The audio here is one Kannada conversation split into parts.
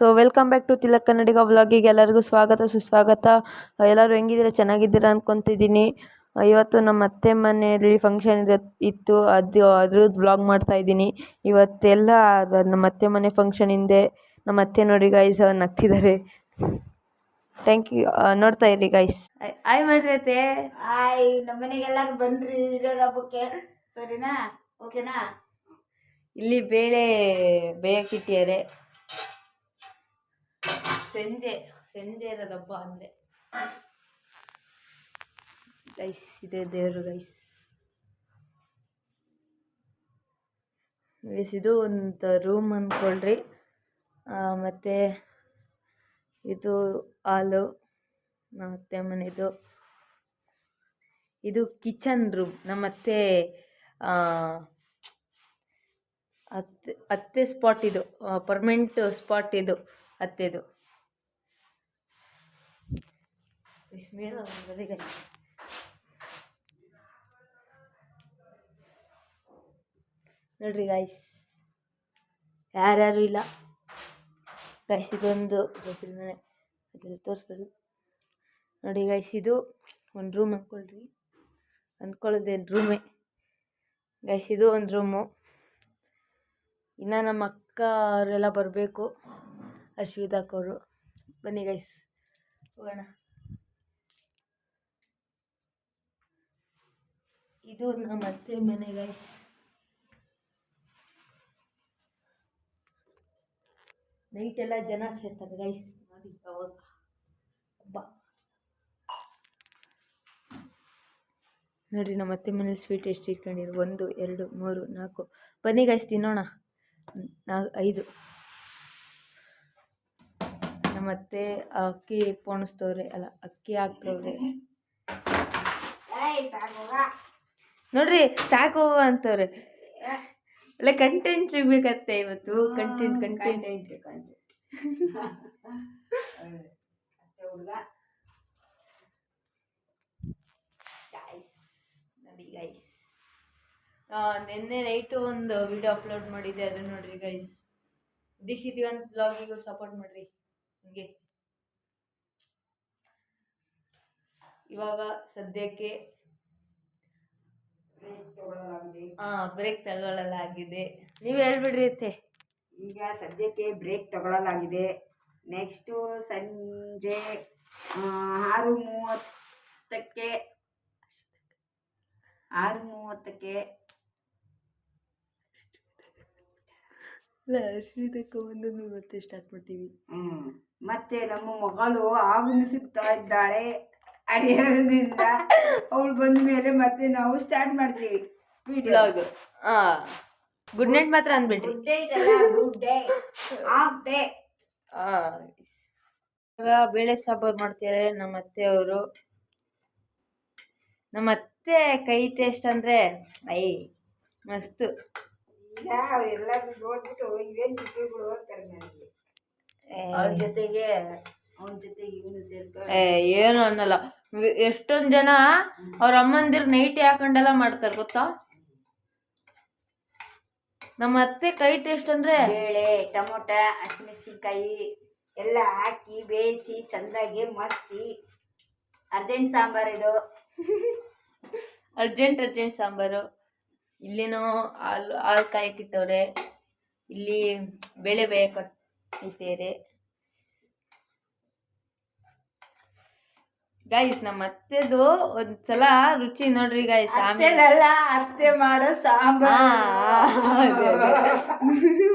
So welcome back to Tilak Kannadiga ವ್ಲಾಗಿಗೆ ಎಲ್ಲರಿಗೂ ಸ್ವಾಗತ ಸುಸ್ವಾಗತ. ಎಲ್ಲರೂ ಹೆಂಗಿದ್ದೀರಾ? ಚೆನ್ನಾಗಿದ್ದೀರಾ ಅಂದ್ಕೊತಿದ್ದೀನಿ. ಇವತ್ತು ನಮ್ಮ ಅತ್ತೆ ಮನೆಯಲ್ಲಿ ಫಂಕ್ಷನ್ ಇತ್ತು, ಅದ್ರದ್ದು ವ್ಲಾಗ್ ಮಾಡ್ತಾ ಇದ್ದೀನಿ. ಇವತ್ತೆಲ್ಲ ನಮ್ಮ ಅತ್ತೆ ಮನೆ ಫಂಕ್ಷನ್ ಹಿಂದೆ ನಮ್ಮ ಅತ್ತೆ ನೋಡಿ ಗೈಸ್ ನಗ್ತಿದ್ದಾರೆ. Thank you. ನೋಡ್ತಾ ಇರಿ ಗೈಸ್. ಆಯ್ ಮಾಡ್ರಿ ಅತ್ತೆ. ಆಯ್, ನಮ್ಮನೆಗೆ ಎಲ್ಲರೂ ಬನ್ರಿ ಇರೋ ಹಬ್ಬಕ್ಕೆ, ಸರಿನಾ? ಓಕೆನಾ? ಇಲ್ಲಿ ಬೇಳೆ ಬೇಯಕ್ಕಿಟ್ಟಿದ್ದಾರೆ. ಸಂಜೆ ಇರೋದು ಹಬ್ಬ ಅಂದರೆ ಗೈಸ್. ಇದೆ ದೇವರು ಗೈಸ್. ಇದು ಒಂದು ರೂಮ್ ಅಂದ್ಕೊಳ್ರಿ. ಮತ್ತು ಇದು ಹಾಲು, ನಮ್ಮ ಅತ್ತೆ ಮನೆದು. ಇದು ಕಿಚನ್ ರೂಮ್. ನಮ್ಮ ಅತ್ತೆ ಸ್ಪಾಟ್ ಇದು, ಪರ್ಮನೆಂಟ್ ಸ್ಪಾಟ್ ಇದು ಅತ್ತೆದು. ನೋಡ್ರಿ ಗಾಯ್ಸ್, ಯಾರ್ಯಾರು ಇಲ್ಲ ಗೈಸ್. ಇದೊಂದು ಮನೆ ಅದೆಲ್ಲ ತೋರಿಸ್ಬೋದು ನೋಡಿ ಗೈಸ್. ಇದು ಒಂದು ರೂಮ್ ಅಂದ್ಕೊಳ್ಳೋದೇನು ರೂಮೇ ಗೈಸ್. ಇದು ಒಂದು ರೂಮು. ಇನ್ನು ನಮ್ಮ ಅಕ್ಕ ಅವರೆಲ್ಲ ಬರಬೇಕು, ಅಶ್ವಿತಾಕವರು. ಬನ್ನಿ ಗೈಸ್ ಹೋಗೋಣ. ಇದು ನಮ್ಮ ಅತ್ತೆ ಮನೆ ಗೈಸ್. ನೈಟ್ ಎಲ್ಲ ಜನ ಸೇರ್ತಾರೆ ಗೈಸ್. ನೋಡಿ ಅವಾಗ ಹಬ್ಬ. ನೋಡಿರಿ ನಮ್ಮ ಅತ್ತೆ ಮನೇಲಿ ಸ್ವೀಟ್ ಎಷ್ಟು ಇಟ್ಕೊಂಡಿರು. 1 2 3 4. ಬನ್ನಿ ಗೈಸ್ ತಿನ್ನೋಣ. 5. ನಮ್ಮತ್ತೆ ಅಕ್ಕಿ ಪೋಣಿಸ್ತವ್ರೆ, ಅಲ್ಲ ಅಕ್ಕಿ ಹಾಕ್ತವ್ರೆ. ನೋಡ್ರಿ ಸಾಕು ಅಂತವ್ರೆ. ಅಲ್ಲ ಕಂಟೆಂಟ್ ಸಿಗ್ಬೇಕತ್ತೆ ಇವತ್ತು. ಕಂಟೆಂಟ್ ನೋಡಿ ಗೈಸ್. ನಿನ್ನೆ ನೈಟು ಒಂದು ವಿಡಿಯೋ ಅಪ್ಲೋಡ್ ಮಾಡಿದ್ದೆ, ಅದನ್ನ ನೋಡ್ರಿ ಗೈಸ್. ದಿಶಿದಿವಂತ ಬ್ಲಾಗಿಗೂ ಸಪೋರ್ಟ್ ಮಾಡ್ರಿ ಹಂಗೆ. ಇವಾಗ ಸದ್ಯಕ್ಕೆ ಬ್ರೇಕ್ ತಗೊಳ್ಳಲಾಗಿದೆ. ನೀವು ಹೇಳ್ಬಿಡ್ರಿ ಅತ್ತೆ. ಈಗ ಸದ್ಯಕ್ಕೆ ಬ್ರೇಕ್ ತಗೊಳ್ಳಲಾಗಿದೆ. ನೆಕ್ಸ್ಟು ಸಂಜೆ 6:30ಕ್ಕೆ ಅಶ್ವಿತಕ್ಕ ಬಂದು ಮತ್ತೆ ಸ್ಟಾರ್ಟ್ ಮಾಡ್ತೀವಿ. ಮತ್ತೆ ನಮ್ಮ ಮಗಳು ಆಗಮಿಸುತ್ತಾ ಇದ್ದಾಳೆ ಅಡಿಯೋದ್ರಿಂದ. ಅವಳು ಬಂದ ಮೇಲೆ ಮತ್ತೆ ನಾವು ಸ್ಟಾರ್ಟ್ ಮಾಡ್ತೀವಿ ವ್ಲಾಗ್. ಗುಡ್ ನೈಟ್ ಮಾತ್ರ ಅಂದ್ಬಿಡ್ರಿ. Good day. ಇವಾಗ ಬೇಳೆ ಸಾಂಬಾರು ಮಾಡ್ತಾರೆ ನಮ್ಮ ಅತ್ತೆಯವರು. ನಮ್ಮ ಅತ್ತೆ ಕೈ ಟೇಸ್ಟ್ ಅಂದರೆ ಮಸ್ತು. ಈಗ ಎಲ್ಲರೂ ನೋಡ್ಬಿಟ್ಟು ಇವೇನು ಚಿತ್ರಗಳು ಅಂತಾರೆ ನನಗೆ. ಅವನ ಜೊತೆಗೆ ಇವನು ಸೇರ್ಕೊಂಡು ಏನು ಅನ್ನಲ್ಲ. ಎಷ್ಟೊಂದು ಜನ ಅವ್ರ ಅಮ್ಮಂದಿರು ನೈಟಿ ಹಾಕೊಂಡೆಲ್ಲ ಮಾಡ್ತಾರೆ ಗೊತ್ತಾ. ನಮ್ಮ ಅತ್ತೆ ಕೈ ಟೇಸ್ಟ್ ಅಂದರೆ ಬೇಳೆ, ಟೊಮೊಟೊ, ಹಸಿಮೆಣಸಿನ್ಕಾಯಿ ಎಲ್ಲ ಹಾಕಿ ಬೇಯಿಸಿ ಚೆಂದಾಗಿ ಮಸ್ತಿ. ಅರ್ಜೆಂಟ್ ಸಾಂಬಾರು ಇದು. ಅರ್ಜೆಂಟ್ ಸಾಂಬಾರು. ಇಲ್ಲೇನೋ ಹಾಲು ಕಾಯಕ್ಕಿಟ್ಟವ್ರೆ, ಇಲ್ಲಿ ಬೇಳೆ ಬೇಯಕಟ್ಟಿದ್ದಾರೆ ಗೈಸ್. ನಮ್ಮ ಅತ್ತೆದು ಒಂದ್ಸಲ ರುಚಿ ನೋಡ್ರಿ ಗೈಸ್. ಆಮೇಲೆ ಅತ್ತೆ ಮಾಡೋ ಸಾಂಬಾರು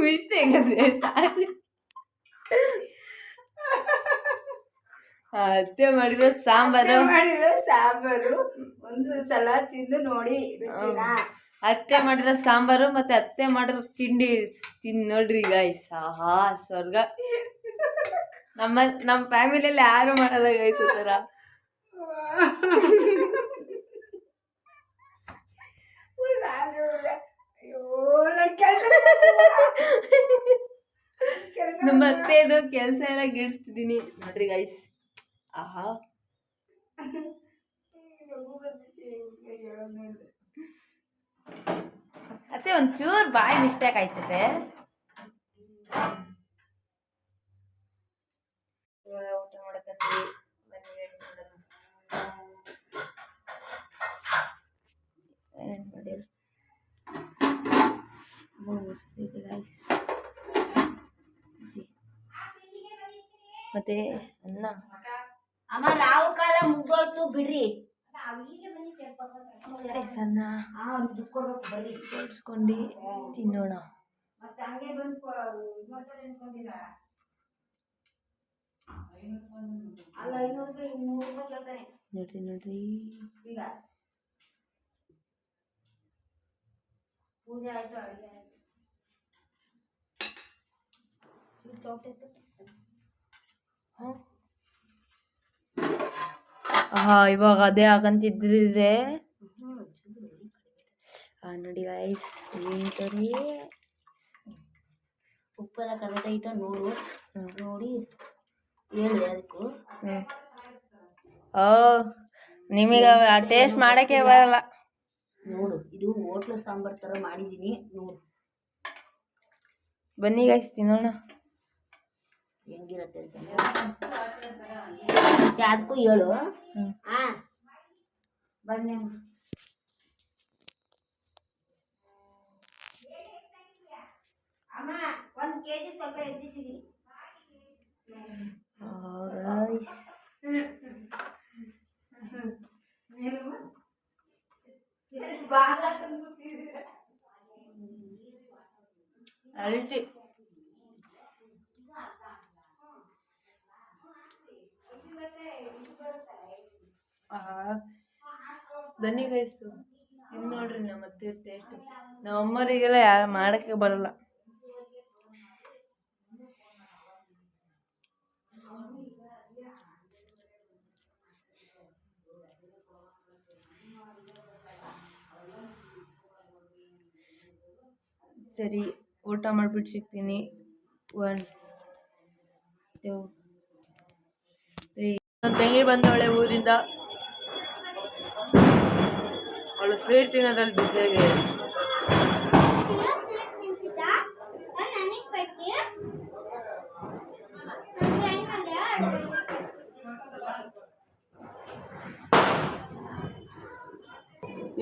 ಮಿಸ್ಟೇಕ್ ಅದೇ ಸಾರಿ. ಅತ್ತೆ ಮಾಡಿರೋ ಸಾಂಬಾರು ಒಂದು ಸಲ ತಿಂದು ನೋಡಿ ರುಚಿನ. ಅತ್ತೆ ಮಾಡಿರೋ ಸಾಂಬಾರು ಮತ್ತೆ ಅತ್ತೆ ಮಾಡಿರೋ ತಿಂಡಿ ತಿಂದು ನೋಡ್ರಿ ಗೈಸ್. ಸ್ವರ್ಗ. ನಮ್ಮ ಫ್ಯಾಮಿಲಿಯಲ್ಲಿ ಯಾರು ಮಾಡಲ್ಲ ಗೈಸ್ ಆ ಥರ. ನಮ್ಮ ಅತ್ತೆದು ಕೆಲಸ ಎಲ್ಲ ಗಿಡಿಸ್ತಿದ್ದೀನಿ ನೋಡ್ರಿ ಗೈಸ್. ಅತ್ತೆ ಒಂಚೂರು ಬಾಯಿ ಮಿಸ್ಟೇಕ್ ಆಯ್ತದೆ. ಇದೆ ಗಾಯ್ಸ್. ಮತ್ತೆ ಅನ್ನ ಅಮ್ಮ ರಾವು ಕಾಲ ಮುಗ್ದೋಯ್ತು ಬಿಡ್ರಿ. ಅನ್ನ ಬಡಿಸ್ಕೊಂಡು ತಿನ್ನೋಣ. ಮತ್ತೆ ಹಂಗೆ ಬಂದು ಅಲ್ಲ 500 ರೂಪಾಯಿ 300 ರೂಪಾಯಿ ಕೇಳ್ತಾನೆ. ನೋಡ್ರಿ ಈಗ ಪೂಜೆ ಆಯ್ತು, ಅಡುಗೆ ಆಯ್ತು. ಇವಾಗ ಅದೇ ಹಾಕಂತಿದ್ರೆ ನೋಡಿ ಗೈಸ್, ಉಪ್ಪೆಲ್ಲ ಕರೆಕ್ಟ್ ಐತ ನೋಡು, ನೋಡಿ ಹೇಳಿ ಅದಕ್ಕೂ. ನಿಮಗೆ ಟೇಸ್ಟ್ ಮಾಡೋಕ್ಕೆ ಬರಲ್ಲ. ನೋಡು, ಇದು ಹೋಟ್ಲು ಸಾಂಬಾರ್ ಥರ ಮಾಡಿದ್ದೀನಿ ನೋಡು. ಬನ್ನಿ ಗೈಸ್ ತಿನ್ನೋಣ ಹೆಂಗಿರತ್ತೆ ಅಂತ. ಅದಕ್ಕೂ ಹೇಳು. ಹಾಂ ಬನ್ನಿ ಅಮ್ಮ. 1 kg ಸ್ವಲ್ಪ ಎತ್ತಿಸಿದ್ದೀನಿ. ಅಳಿಸಿ ಬನ್ನಿ ಗೈಸು ತಿಂದು ನೋಡ್ರಿ. ಮತ್ತೆ ಟೇಸ್ಟ್ ನಮ್ಮ ಅಮ್ಮರಿಗೆಲ್ಲ ಯಾರು ಮಾಡೋಕ್ಕೆ ಬರಲ್ಲ. ಸರಿ, ಊಟ ಮಾಡಿಬಿಟ್ಟು ಸಿಗ್ತೀನಿ. 1 2 3. ನನ್ನ ತಂಗಿ ಬಂದವಳೆ ಊರಿಂದ. ಅವಳು ಸ್ವೀಟ್ ತಿನ್ನೋದ್ರಲ್ಲಿ ಬಿಸಿಯಾಗಿ.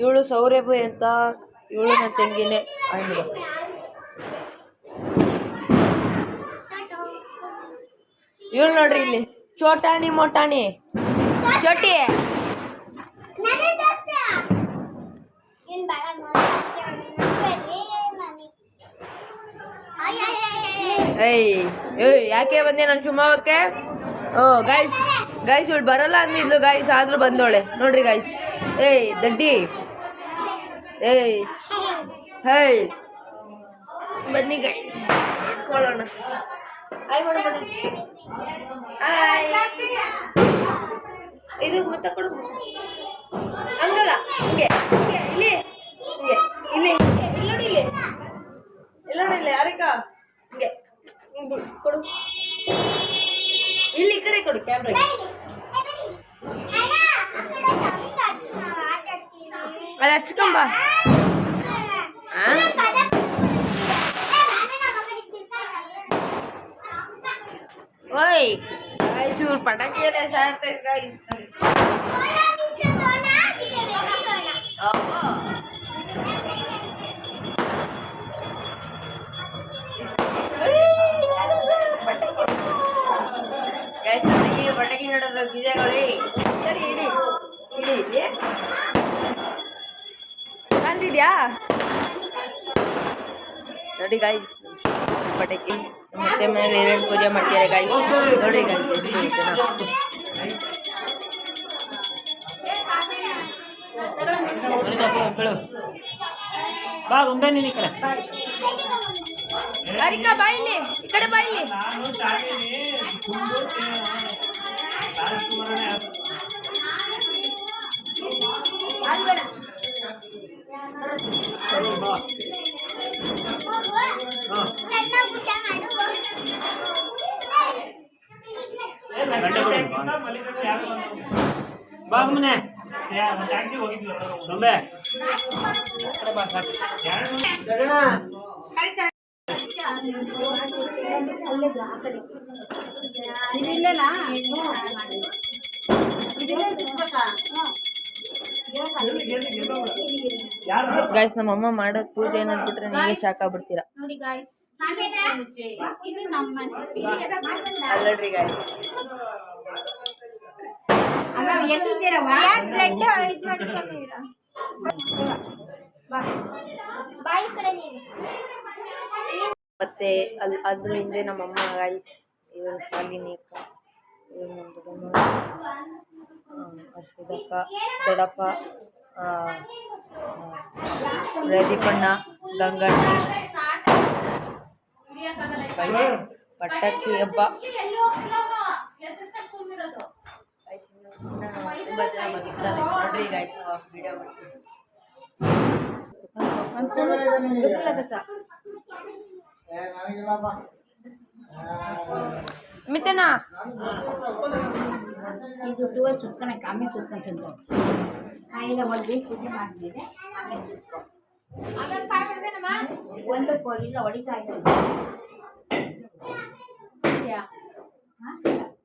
ಇವಳು ಸೌರಭಿ ಅಂತ, ಇವಳು ನನ್ನ ತಂಗಿನೇ. ಇವಳು ನೋಡ್ರಿ ಇಲ್ಲಿ, ಚೋಟಾಣಿ ಮೋಟಾಣಿ ಚೋಟಿ. ಏಯ್ ಯಾಕೆ ಬಂದೆ ನಾನು ಶಿವಮೊಗ್ಗಕ್ಕೆ? ಗೈಸ್ ಇವಳು ಬರಲ್ಲ ಅಂದಿದ್ಲು ಗೈಸ್, ಆದ್ರೂ ಬಂದೋಳೆ ನೋಡ್ರಿ ಗೈಸ್. ದಡ್ಡಿ ಹೇಯ್ ಬನ್ನಿ ಗೈ ಎತ್ಕೊಳ್ಳೋಣ. ಆಯ್ ಮಾಡು ಬನ್ನಿ. ಇದು ಮತ್ತೆ ಕೊಡು. ಹಂಗಲ್ಲ, ಹಿಂಗೆ ಇಲ್ಲಿ ಇಲ್ಲಿ ಇಲ್ಲಿ ನೋಡಿ, ಇಲ್ಲಿ ನೋಡಿ, ಇಲ್ಲಿ ಯಾರಿಕಾ ಹಿಂಗೆ ಕೊಡು. ಇಲ್ಲಿ ಈ ಕಡೆ ಕೊಡು ಕ್ಯಾಮ್ರಾಗೆ. ಅದು ಹಚ್ಕೊಂಬ. ಓಯ್ ಚೂರು ಪಟಾಕಿ ಎಲ್ಲ ಸಾಯ್ತೈತೆ ಗೈಸ್. ಪಟಾಕಿ ನೋಡೋದು ಬೀಜಗಳು ಇಡಿ ಕಾಣ್ತಿದ್ಯಾ ನೋಡಿ ಗಾಯ್ಸ್. ಪಟಾಕಿ ಮತ್ತೆ ಮನೇಲಿ ಏನೇನು ಪೂಜೆ ಮಾಡ್ತಾರೆ ಗಾಯ್ಸ್ ನೋಡಿ ಗಾಯ್ಸ್. ಅರಿಕಾ ಬಾಯಿಲಿ, ಈ ಕಡೆ ಬಾಯಿಲಿ. ಬಾಗುಮನೆ ಯಾರು ಗೈಸ್ ನಮ್ಮಮ್ಮ ಮಾಡೋದು ಪೂಜೆ ನೋಡ್ಬಿಟ್ರೆ ನೀವೇ ಶಾಕ್ ಆಗ್ಬಿಡ್ತೀರಾ. ನೋಡಿ ಗಾಯ್ಸ್, ಇದು ನಮ್ಮ ಮನೆ. ಅಲ್ಲಡ್ರಿ ಗಾಯ್ಸ್, ಅಲ್ಲ ಎಲ್ಲಿದ್ದೀರವ್ವ? ಬಾಯಿ ಕಡೆ ನೀರು. ಮತ್ತೆ ಅದ್ರ ಹಿಂದೆ ನಮ್ಮಮ್ಮ ಗೈಸ್, ಇವರು ಶಾಲಿನಿ ಅಕ್ಕ, ಇವರು ನಮ್ಮ ದೊಡ್ಡಮ್ಮ, ಅಶ್ವಿದಕ್ಕ, ದೊಡ್ಡಪ್ಪ, ಪ್ರದೀಪಣ್ಣ, ಗಂಗಣ್ಣ, ಪಟಾಕಿ ಹಬ್ಬ. ತುಂಬ ಜನ ಬಂದಿದ್ದಾರೆ ನೋಡ್ರಿ ಗಾಯ್ಸ್, ವಿಡಿಯೋ ಮಿತನ ಇದು ಟೂವಲ್ ಸುತ್ಕೊಳಕ್ಕೆ ಆಮೇಲೆ ಸುತ್ಕೊಂತಿಂತ ಕಾಯಿಲೆ ಹೊಲ್ದಿ ಪೂಜೆ ಮಾಡಿದ್ರೆ ಆಮೇಲೆ ಸುತ್ಕೊ. ಒಂದಕ್ಕೂ ಇಲ್ಲ ಹೊಡಿತಾ ಇದ್ದಾರೆ.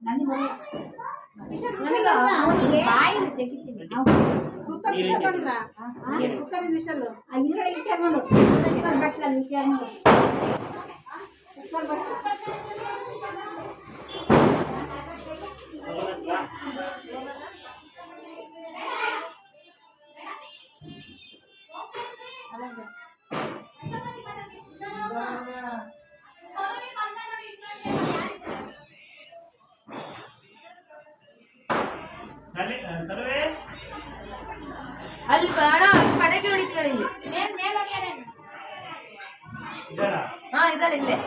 ನನಗೆ ಬಾಯಿ ತೆಗಿತೀನಿ. ಅಲ್ಲಿ ಬೇಡ, ಪಟಾಕಿ ಹೊಡಿತಾಳೆ ಇಲ್ಲಿ. ಹಾ ಇದ್ದಾಳೆ ಇಲ್ಲೇ.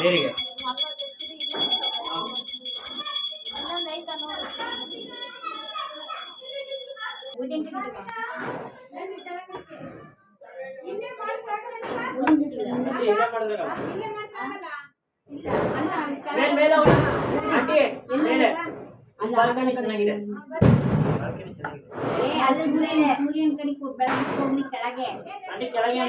ಬೇರೆಗೆ ಬಾಲ್ಕನಿ ಚೆನ್ನಾಗಿದೆ. ಸೂರ್ಯನ ಕಡೆ ಬೆಳಗ್ಗೆ ಕೆಳಗೆ ಅಲ್ಲಿ ಕೆಳಗೆ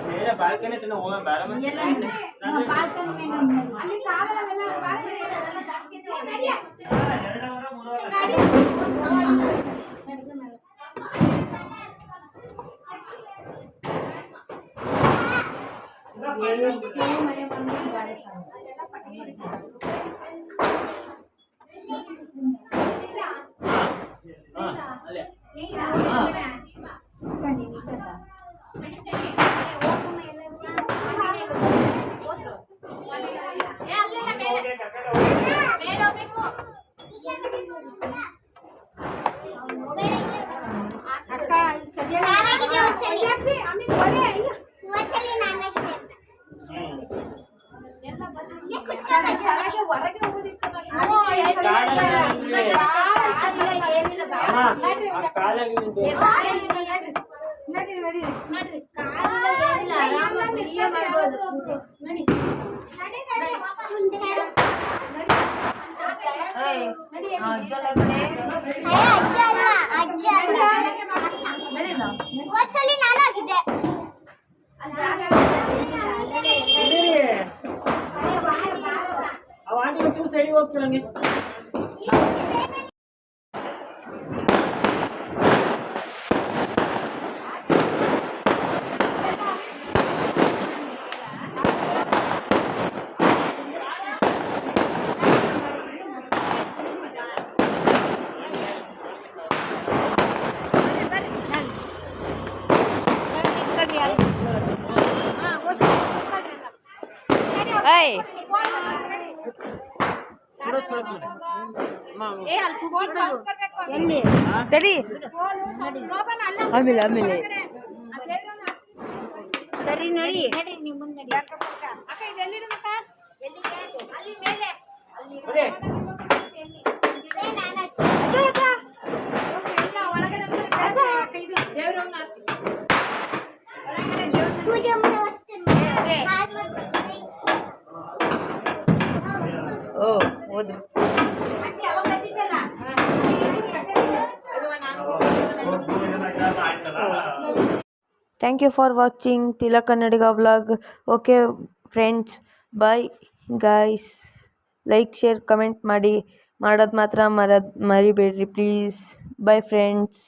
ಮೇಲೆ ಬಾಲ್ಕನಿ ತಿನ್ನ ಹೋಗ ಬೇಡ ಸೈಡಿಗೆ ಹೋಗ್ಬಿಡಂಗೆ. ತಡಿ ಆಮೇಲೆ ಆಮೇಲೆ ಸರಿ ನಡಿ ನೀವು ಮುಂದೆ ನಡಿ. Thank you for watching Tilak Kannadiga vlog. Okay friends, bye guys. Like share comment ಮಾಡೋದು ಮಾತ್ರ ಮರಿಬೇಡ್ರಿ ಪ್ಲೀಸ್. Bye friends.